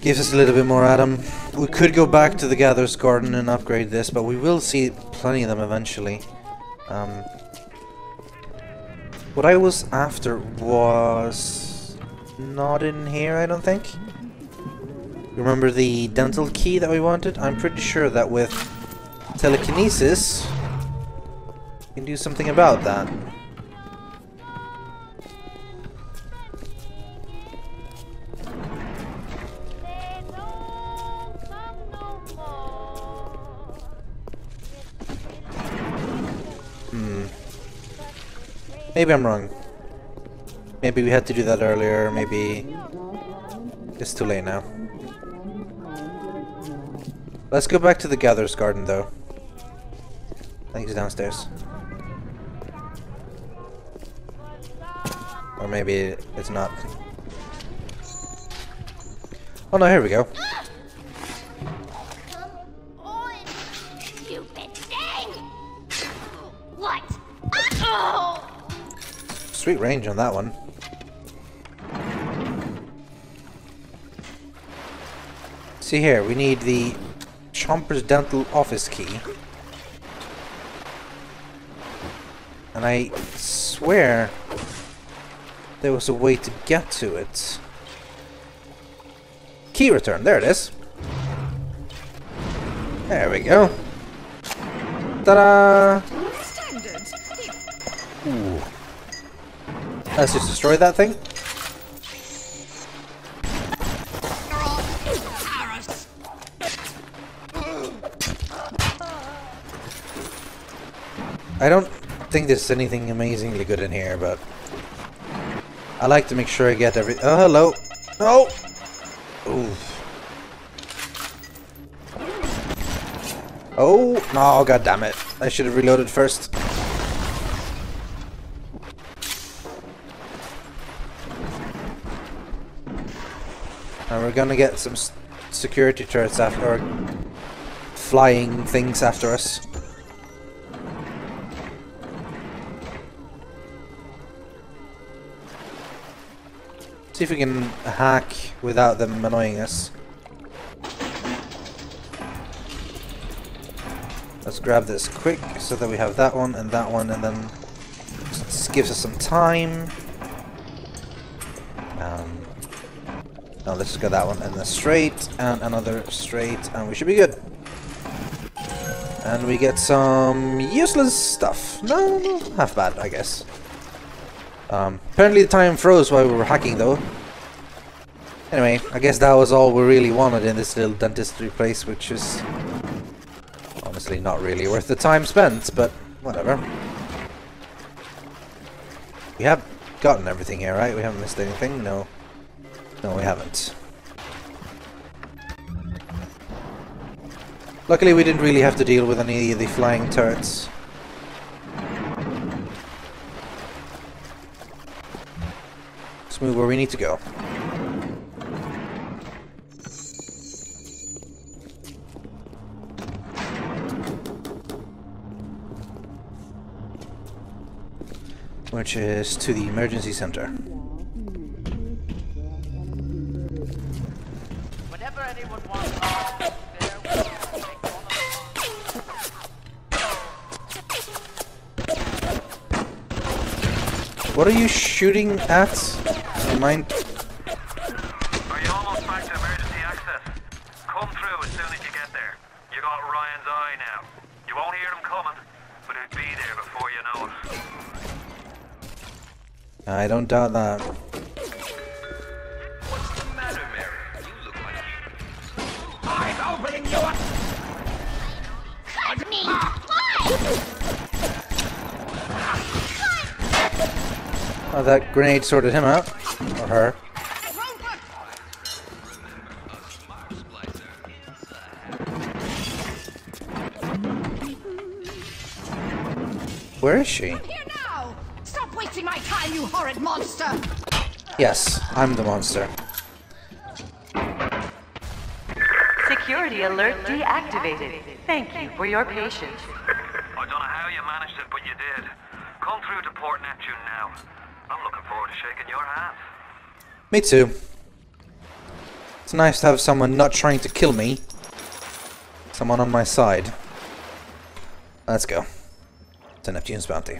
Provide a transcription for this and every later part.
Gives us a little bit more Adam. We could go back to the Gatherer's Garden and upgrade this, but we will see plenty of them eventually. What I was after was not in here, I don't think. Remember the dental key that we wanted? I'm pretty sure that with telekinesis we can do something about that. Maybe I'm wrong. Maybe we had to do that earlier, maybe it's too late now. Let's go back to the Gatherer's Garden though. I think it's downstairs. Or maybe it's not. Oh no, here we go. Sweet range on that one. See here, we need the Chomper's Dental Office key. And I swear there was a way to get to it. Key return, there it is. There we go. Ta-da! Ooh. Let's just destroy that thing. I don't think there's anything amazingly good in here, but I like to make sure I get every— oh, hello! No! Oof. Oh, no, god damn it. I should have reloaded first. And we're gonna get some security turrets after— or flying things after us. See if we can hack without them annoying us. Let's grab this quick so that we have that one, and then this gives us some time. Now let's just get that one, and then straight, and another straight, and we should be good. And we get some useless stuff. No, half bad, I guess. Apparently the time froze while we were hacking though. Anyway, I guess that was all we really wanted in this little dentistry place, which is honestly not really worth the time spent, but whatever. We have gotten everything here, right? We haven't missed anything? No. No, we haven't. Luckily we didn't really have to deal with any of the flying turrets. Let's move where we need to go. Which is to the emergency center. Whenever anyone wants What are you shooting at? Mind? Are you almost back to emergency access? Come through as soon as you get there. You got Ryan's eye now. You won't hear him coming, but he'll be there before you know it. I don't doubt that. What's the matter, Mary? You look like I'm opening you up! Cut me! Oh, that grenade sorted him out. Or her. Where is she? Here now! Stop wasting my time, you horrid monster! Yes, I'm the monster. Security alert deactivated. Thank you for your patience. I don't know how you managed it, but you did. Come through to Port Neptune now. I'm looking forward to shaking your hand. Me too. It's nice to have someone not trying to kill me. Someone on my side. Let's go. It's a Neptune's bounty.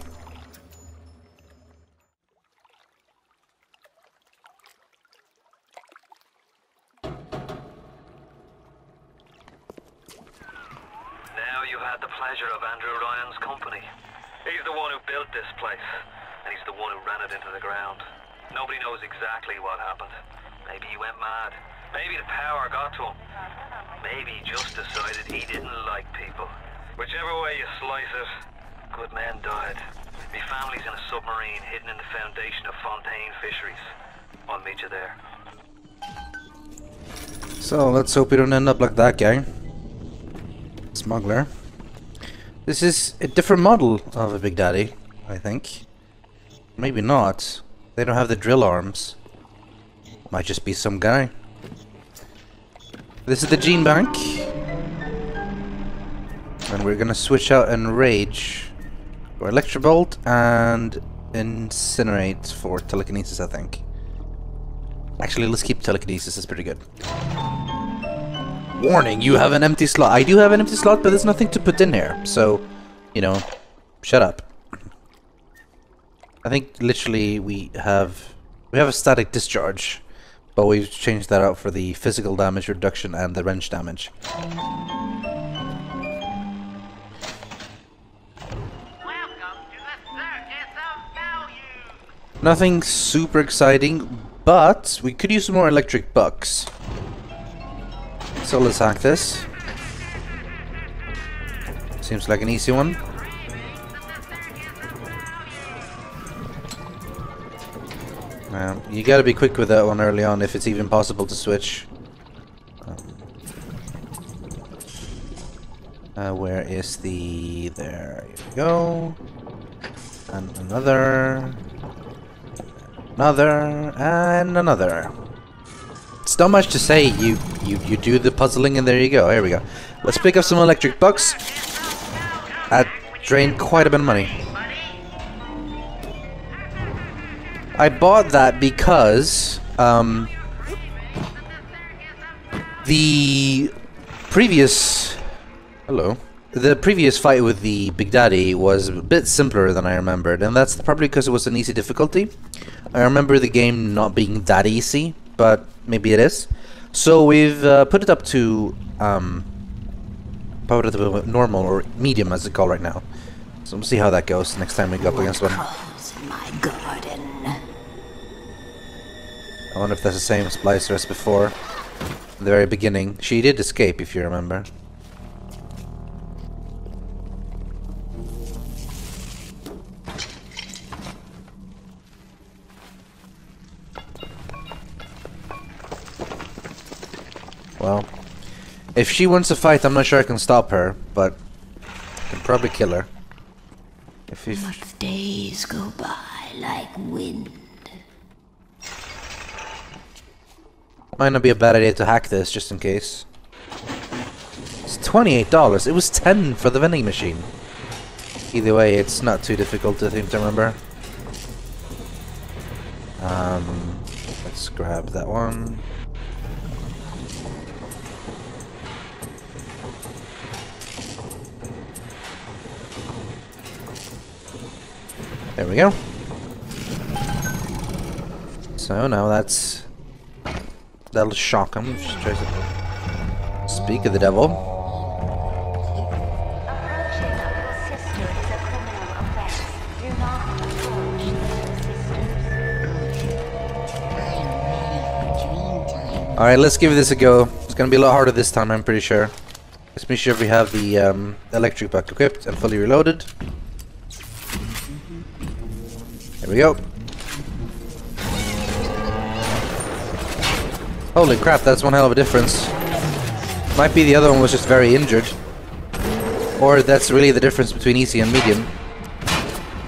Now you had the pleasure of Andrew Ryan's company. He's the one who built this place, and he's the one who ran it into the ground. Nobody knows exactly what happened. Maybe he went mad. Maybe the power got to him. Maybe he just decided he didn't like people. Whichever way you slice it, good men died. My family's in a submarine hidden in the foundation of Fontaine Fisheries. I'll meet you there. So let's hope we don't end up like that guy. Smuggler. This is a different model of a Big Daddy, I think. Maybe not. They don't have the drill arms. Might just be some guy. This is the gene bank. And we're gonna switch out Enrage for Electrobolt and Incinerate for Telekinesis, I think. Actually, let's keep Telekinesis, it's pretty good. Warning, you have an empty slot. I do have an empty slot, but there's nothing to put in here. So, you know, shut up. I think literally we have a static discharge, but we've changed that out for the physical damage reduction and the wrench damage. Nothing super exciting, but we could use some more electric bucks. So let's hack this. Seems like an easy one. You gotta be quick with that one early on if it's even possible to switch. Where is the... There you go. And another... Another... And another. It's not much to say. You do the puzzling and there you go. Here we go. Let's pick up some electric bucks. That drained quite a bit of money. I bought that because the previous fight with the Big Daddy was a bit simpler than I remembered, and that's probably because it was an easy difficulty. I remember the game not being that easy, but maybe it is. So we've put it up to normal or medium, as it's called right now. So we'll see how that goes next time we go up against one. My garden. I wonder if that's the same splicer as before. In the very beginning. She did escape, if you remember. Well, if she wants to fight, I'm not sure I can stop her, but I can probably kill her. If What days go by like wind. Might not be a bad idea to hack this, just in case. It's $28. It was $10 for the vending machine. Either way, it's not too difficult to remember. Let's grab that one. There we go. So now that'll shock him. Just tries to speak of the devil. Alright, let's give this a go. It's gonna be a lot harder this time, I'm pretty sure. Let's make sure we have the electric buck equipped and fully reloaded. There we go. Holy crap, that's one hell of a difference. Might be the other one was just very injured. Or that's really the difference between easy and medium.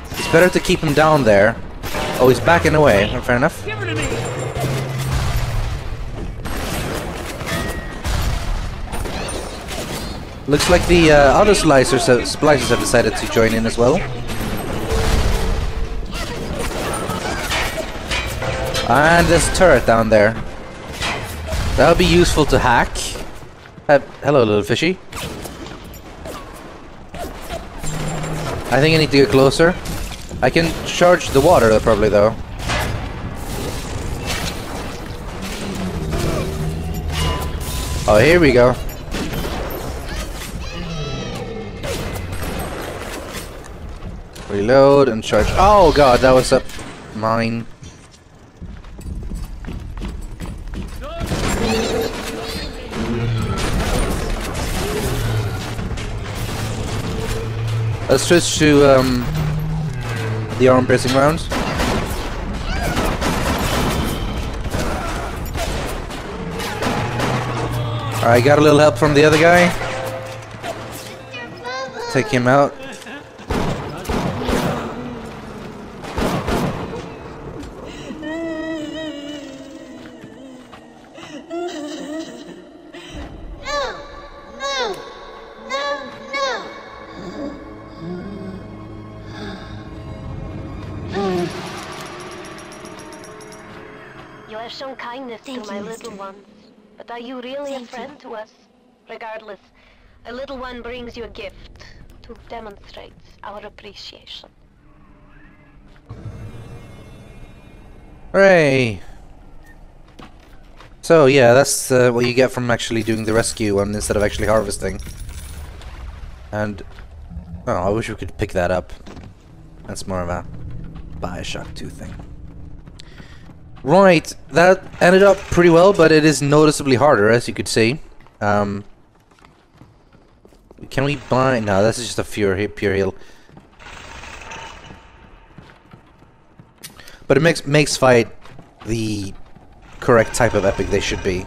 It's better to keep him down there. Oh, he's backing away. Fair enough. Looks like the other splicers have decided to join in as well. And this turret down there. That would be useful to hack. Hello, little fishy. I think I need to get closer. I can charge the water probably though. Oh, here we go. Reload and charge. Oh god, that was a mine. Let's switch to the arm-piercing rounds. Alright, got a little help from the other guy. Take him out. You have shown kindness to my little ones, but are you really a friend to us? Regardless, a little one brings you a gift to demonstrate our appreciation. Hooray! So yeah, that's what you get from actually doing the rescue one instead of actually harvesting. And oh, I wish we could pick that up. That's more of a BioShock 2 thing. Right, that ended up pretty well, but it is noticeably harder, as you could see. Can we buy? No, this is just a pure heal. But it makes fight the correct type of epic they should be.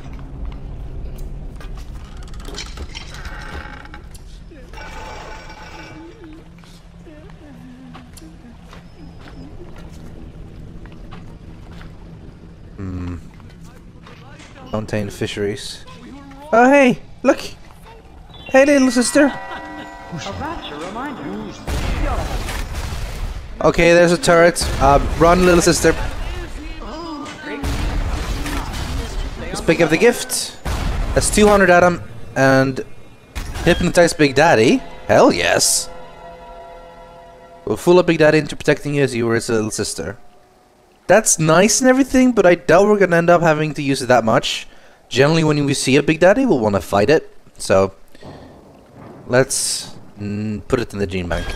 Contain fisheries. Oh hey, look! Hey little sister! Okay, there's a turret. Run little sister. Let's pick up the gift. That's 200 at him and hypnotize Big Daddy. Hell yes! We'll fool up Big Daddy into protecting you as you were his little sister. That's nice and everything, but I doubt we're gonna end up having to use it that much. Generally, when we see a Big Daddy, we'll want to fight it. So, let's put it in the gene bank.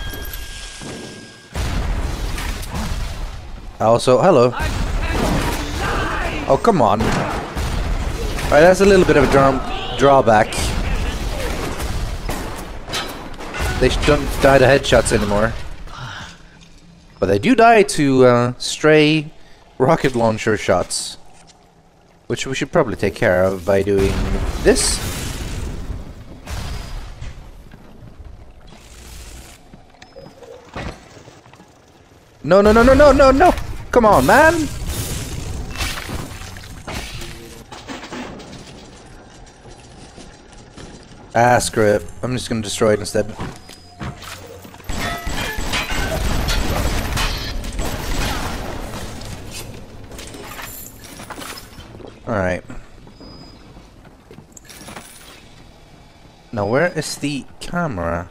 Also, hello. Oh, come on. Alright, that's a little bit of a drawback. They don't die to headshots anymore. But they do die to stray rocket launcher shots. Which we should probably take care of by doing this. No, no, no, no, no, no, no! Come on, man! Ah, screw it. I'm just gonna destroy it instead. Alright. Now, where is the camera?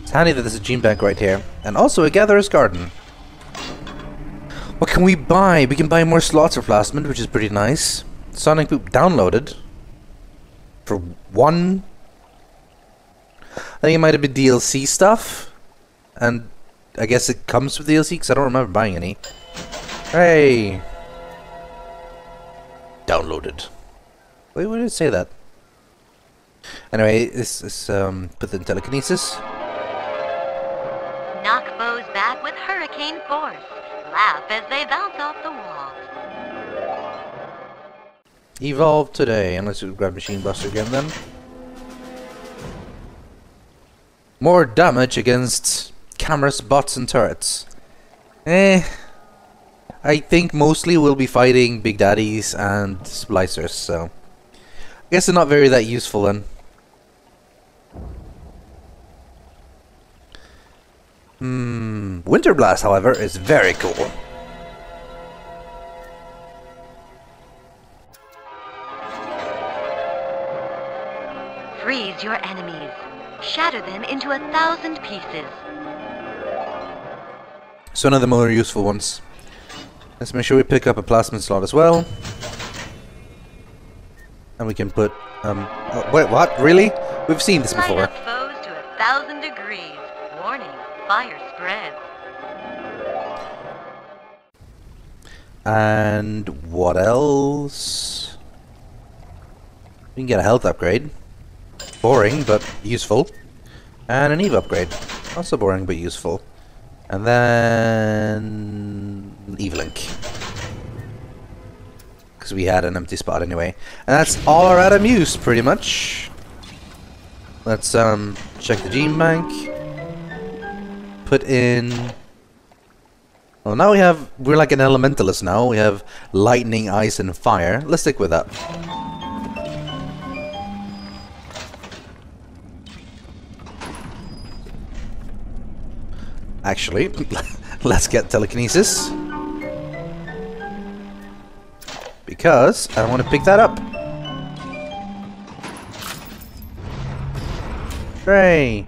It's handy that there's a gene bank right here. And also a gatherer's garden. What can we buy? We can buy more slots of plasmid, which is pretty nice. Sonic Poop downloaded. For 1. I think it might have been DLC stuff. And I guess it comes with DLC because I don't remember buying any. Hey! Downloaded. Wait, where did it say that? Anyway, this is put in telekinesis. Knock foes back with hurricane force. Laugh as they bounce off the walls. Evolve today. And let's grab Machine Buster again then. More damage against cameras, bots, and turrets. I think mostly we'll be fighting Big Daddies and Splicers, so I guess they're not very that useful then. Winter Blast, however, is very cool. Freeze your enemies. Shatter them into 1,000 pieces. So another more useful ones. Let's make sure we pick up a plasmid slot as well. And we can put, oh, wait, what? Really? We've seen this Light before. up foes to 1,000 degrees. Warning, fire spreads. And what else? We can get a health upgrade. Boring, but useful. And an Eve upgrade. Also boring, but useful. And then... Eve-Link. Because we had an empty spot anyway. And that's all our item use, pretty much. Let's check the gene bank. Put in... Well, now we're like an elementalist now. We have lightning, ice, and fire. Let's stick with that. Actually, let's get telekinesis. Because I want to pick that up. Hooray!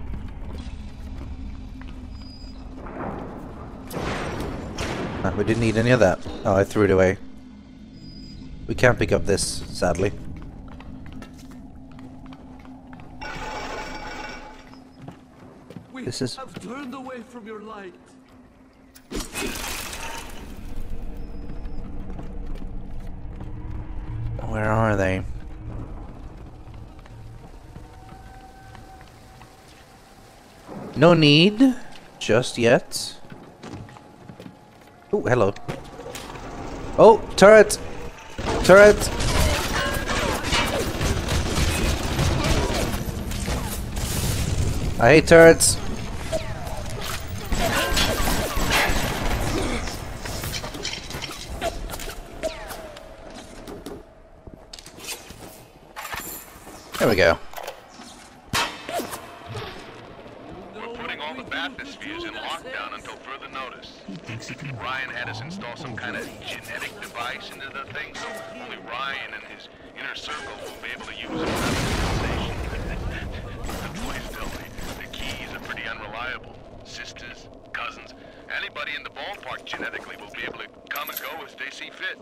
We didn't need any of that. Oh, I threw it away. We can't pick up this, sadly. This is... I've turned away from your light. Where are they? No need. Just yet. Oh, hello. Oh, turret! Turret! I hate turrets. There we go. We're putting all the bathyspheres in lockdown until further notice. Ryan had us install some kind of genetic device into the thing, so only Ryan and his inner circle will be able to use it without civilization. Please tell me, the keys are pretty unreliable. Sisters, cousins, anybody in the ballpark genetically will be able to come and go as they see fit.